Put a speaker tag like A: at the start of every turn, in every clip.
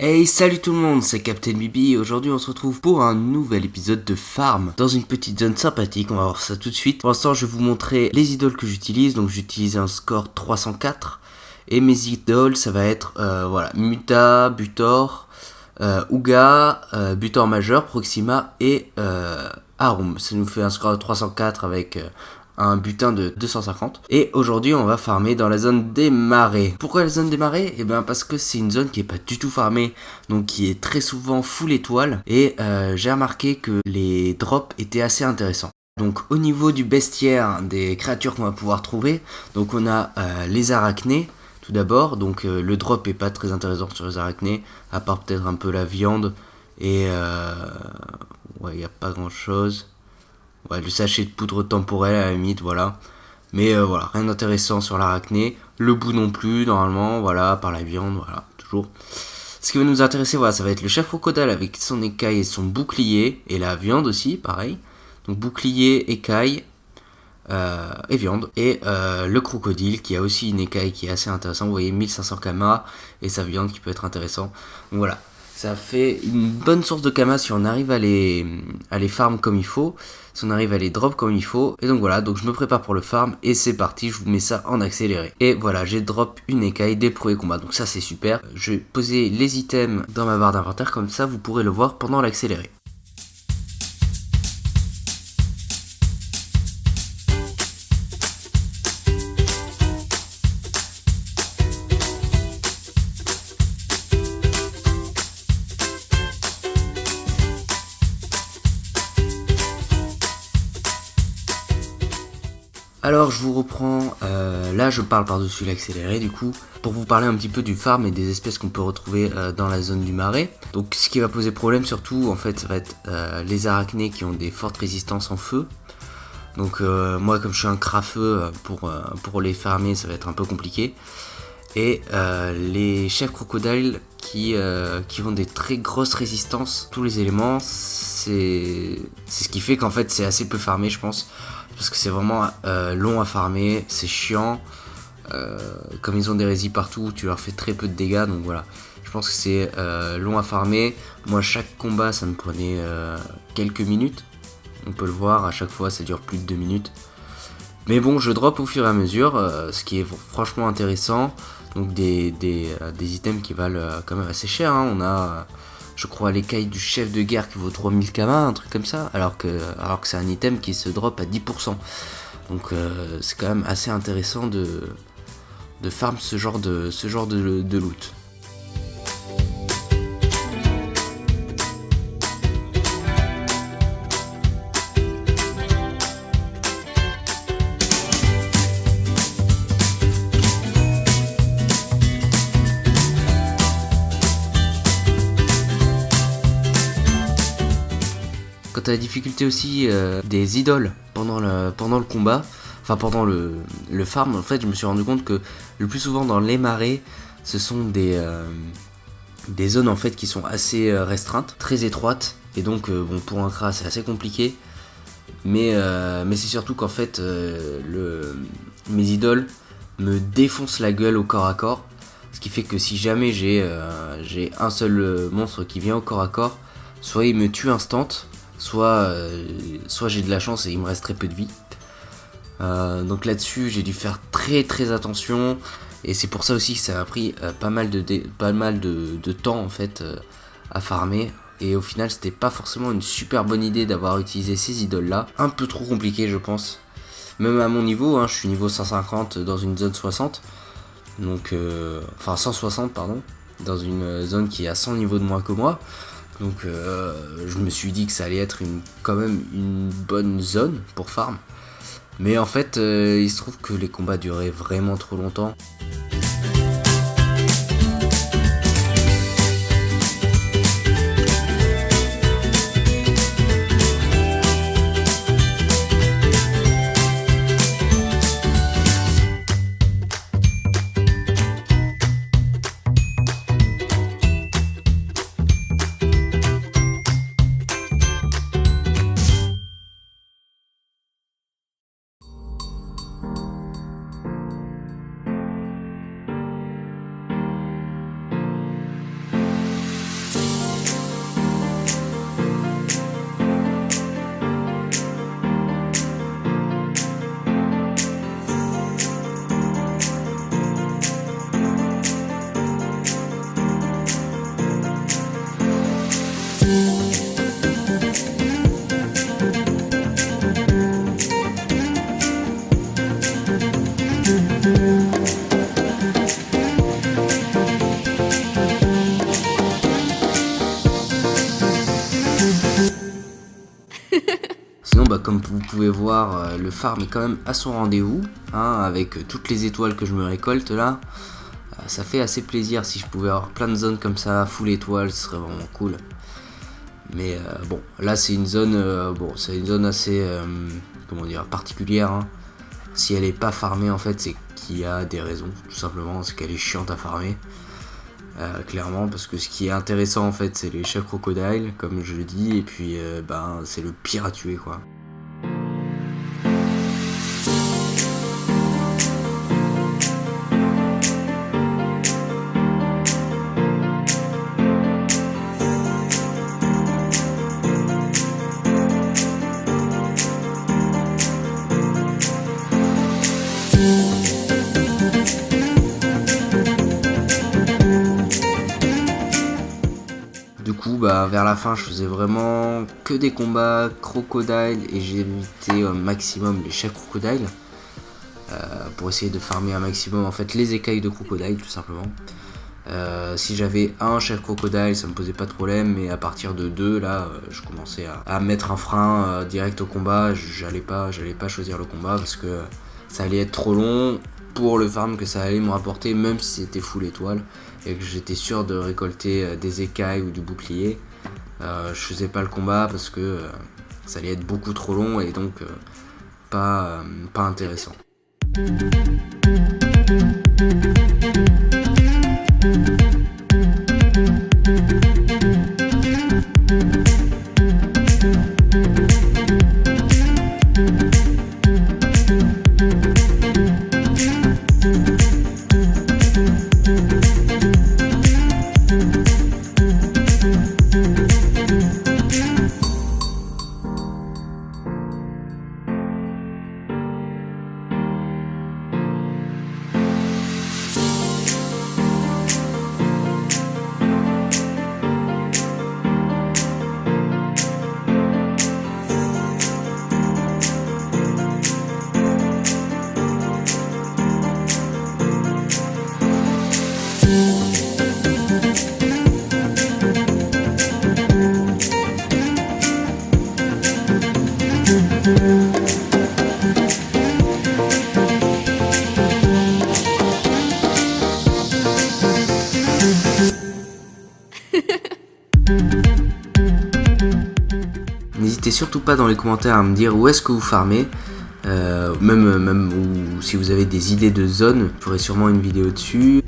A: Hey, salut tout le monde, c'est Captain Bibi et aujourd'hui on se retrouve pour un nouvel épisode de Farm dans une petite zone sympathique, on va voir ça tout de suite. Pour l'instant je vais vous montrer les idoles que j'utilise, donc j'utilise un score 304 et mes idoles ça va être Muta, Butor, Uga, Butor majeur, Proxima et Arum. Ça nous fait un score de 304 avec un butin de 250. Et aujourd'hui, on va farmer dans la zone des marais. Pourquoi la zone des marais ? Eh bien parce que c'est une zone qui est pas du tout farmée, donc qui est très souvent full étoile. Et j'ai remarqué que les drops étaient assez intéressants. Donc au niveau du bestiaire des créatures qu'on va pouvoir trouver, donc on a les arachnés. Tout d'abord, donc le drop est pas très intéressant sur les arachnés, à part peut-être un peu la viande. Et il n'y a pas grand chose. Ouais, le sachet de poudre temporelle à la limite, voilà. Mais voilà, rien d'intéressant sur l'arachné. Le bout non plus, normalement, voilà, par la viande, voilà, toujours. Ce qui va nous intéresser, voilà, ça va être le chef crocodile avec son écaille et son bouclier. Et la viande aussi, pareil. Donc bouclier, écaille et viande. Et le crocodile qui a aussi une écaille qui est assez intéressant. Vous voyez, 1500 kama et sa viande qui peut être intéressant. Donc voilà. Ça fait une bonne source de kama si on arrive à les farm comme il faut, si on arrive à les drop comme il faut. Et donc voilà, donc je me prépare pour le farm et c'est parti, je vous mets ça en accéléré. Et voilà, j'ai drop une écaille dès le premier combat, donc ça c'est super. Je vais poser les items dans ma barre d'inventaire, comme ça vous pourrez le voir pendant l'accéléré. Alors je vous reprends, là je parle par-dessus l'accéléré du coup, pour vous parler un petit peu du farm et des espèces qu'on peut retrouver dans la zone du marais. Donc ce qui va poser problème surtout en fait ça va être les arachnés qui ont des fortes résistances en feu. Donc moi comme je suis un crafeux pour les farmer ça va être un peu compliqué. Et les chefs crocodiles qui ont des très grosses résistances, tous les éléments, c'est ce qui fait qu'en fait c'est assez peu farmé je pense. Parce que c'est vraiment long à farmer, c'est chiant. Comme ils ont des résis partout, tu leur fais très peu de dégâts, donc voilà. Je pense que c'est long à farmer. Moi, chaque combat, ça me prenait quelques minutes. On peut le voir, à chaque fois, ça dure plus de 2 minutes. Mais bon, je drop au fur et à mesure, ce qui est franchement intéressant. Donc des items qui valent quand même assez cher. Hein. On a, je crois, l'écaille du chef de guerre qui vaut 3000 kama, un truc comme ça, alors que c'est un item qui se drop à 10%. Donc c'est quand même assez intéressant de farm ce genre de loot. Quant à la difficulté aussi des idoles pendant le combat, enfin pendant le farm, en fait je me suis rendu compte que le plus souvent dans les marais, ce sont des zones en fait qui sont assez restreintes, très étroites, et donc bon pour un cras c'est assez compliqué, mais c'est surtout qu'en fait mes idoles me défoncent la gueule au corps à corps, ce qui fait que si jamais j'ai un seul monstre qui vient au corps à corps, soit il me tue instant, soit j'ai de la chance et il me reste très peu de vie. Donc là-dessus j'ai dû faire très très attention et c'est pour ça aussi que ça a pris pas mal de temps en fait à farmer. Et au final c'était pas forcément une super bonne idée d'avoir utilisé ces idoles là, un peu trop compliqué je pense. Même à mon niveau, hein, je suis niveau 150 dans une zone 60, donc enfin 160 pardon, dans une zone qui est à 100 niveaux de moins que moi. Donc je me suis dit que ça allait être quand même une bonne zone pour farm. Mais en fait il se trouve que les combats duraient vraiment trop longtemps. comme vous pouvez voir, le farm est quand même à son rendez-vous, hein, avec toutes les étoiles que je me récolte là. Ça fait assez plaisir. Si je pouvais avoir plein de zones comme ça, full étoiles, ce serait vraiment cool. Mais bon, là c'est une zone, assez, comment dire, particulière, hein. Si elle est pas farmée, en fait, c'est qu'il y a des raisons, tout simplement, c'est qu'elle est chiante à farmer. Clairement, parce que ce qui est intéressant en fait c'est les chats crocodiles comme je le dis, et puis c'est le pire à tuer quoi. Du coup, vers la fin, je faisais vraiment que des combats crocodiles et j'ai évité au maximum les chats crocodiles pour essayer de farmer un maximum en fait les écailles de crocodile tout simplement. Si j'avais un chat crocodile, ça me posait pas de problème, mais à partir de 2, là, je commençais à mettre un frein direct au combat. J'allais pas choisir le combat parce que ça allait être trop long pour le farm que ça allait me rapporter, même si c'était full étoile et que j'étais sûr de récolter des écailles ou du bouclier. Je faisais pas le combat parce que ça allait être beaucoup trop long et donc pas intéressant. N'hésitez surtout pas dans les commentaires à me dire où est-ce que vous farmez, même ou si vous avez des idées de zones, je ferai sûrement une vidéo dessus.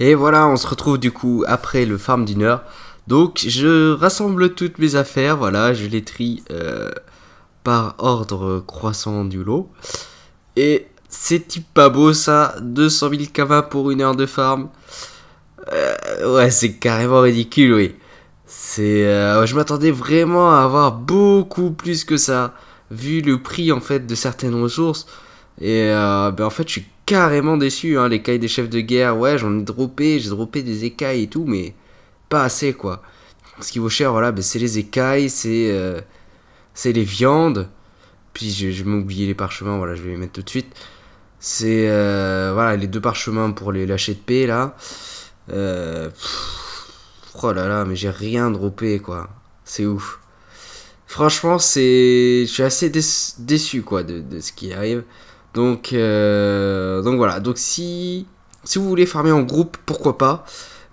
A: Et voilà, on se retrouve du coup après le farm d'une heure. Donc je rassemble toutes mes affaires, voilà, je les trie par ordre croissant du lot. Et c'est pas beau ça, 200 000 kamas pour une heure de farm. Ouais, c'est carrément ridicule, oui. Je m'attendais vraiment à avoir beaucoup plus que ça, vu le prix en fait de certaines ressources. Et en fait, je suis carrément déçu, hein. Les écailles des chefs de guerre, ouais, j'ai droppé des écailles et tout, mais pas assez quoi. Ce qui vaut cher, voilà, c'est les écailles, c'est les viandes. Puis je m'ai oublié les parchemins, voilà, je vais les mettre tout de suite. C'est voilà, les 2 parchemins pour les lâchers de paix là. Oh là là, mais j'ai rien droppé quoi. C'est ouf. Franchement, je suis assez déçu quoi de ce qui arrive. Donc voilà. Donc si vous voulez farmer en groupe, pourquoi pas.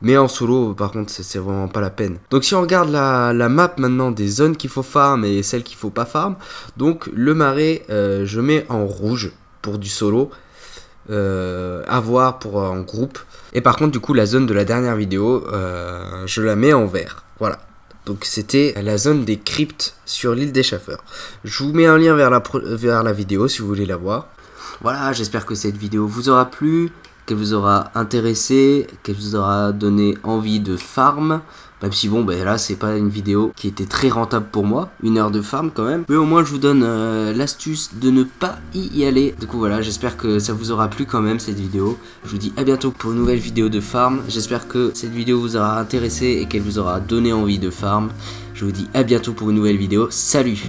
A: Mais en solo, par contre, c'est vraiment pas la peine. Donc si on regarde la map maintenant des zones qu'il faut farm et celles qu'il faut pas farm. Donc le marais, je mets en rouge pour du solo. À voir pour en groupe. Et par contre, du coup, la zone de la dernière vidéo, je la mets en vert. Voilà. Donc c'était la zone des cryptes sur l'île des chasseurs. Je vous mets un lien vers la vidéo si vous voulez la voir. Voilà, j'espère que cette vidéo vous aura plu, qu'elle vous aura intéressé, qu'elle vous aura donné envie de farm. Même si bon, là c'est pas une vidéo qui était très rentable pour moi, 1 heure de farm quand même. Mais au moins je vous donne l'astuce de ne pas y aller. Du coup voilà, j'espère que ça vous aura plu quand même cette vidéo. Je vous dis à bientôt pour une nouvelle vidéo de farm. J'espère que cette vidéo vous aura intéressé et qu'elle vous aura donné envie de farm. Je vous dis à bientôt pour une nouvelle vidéo. Salut!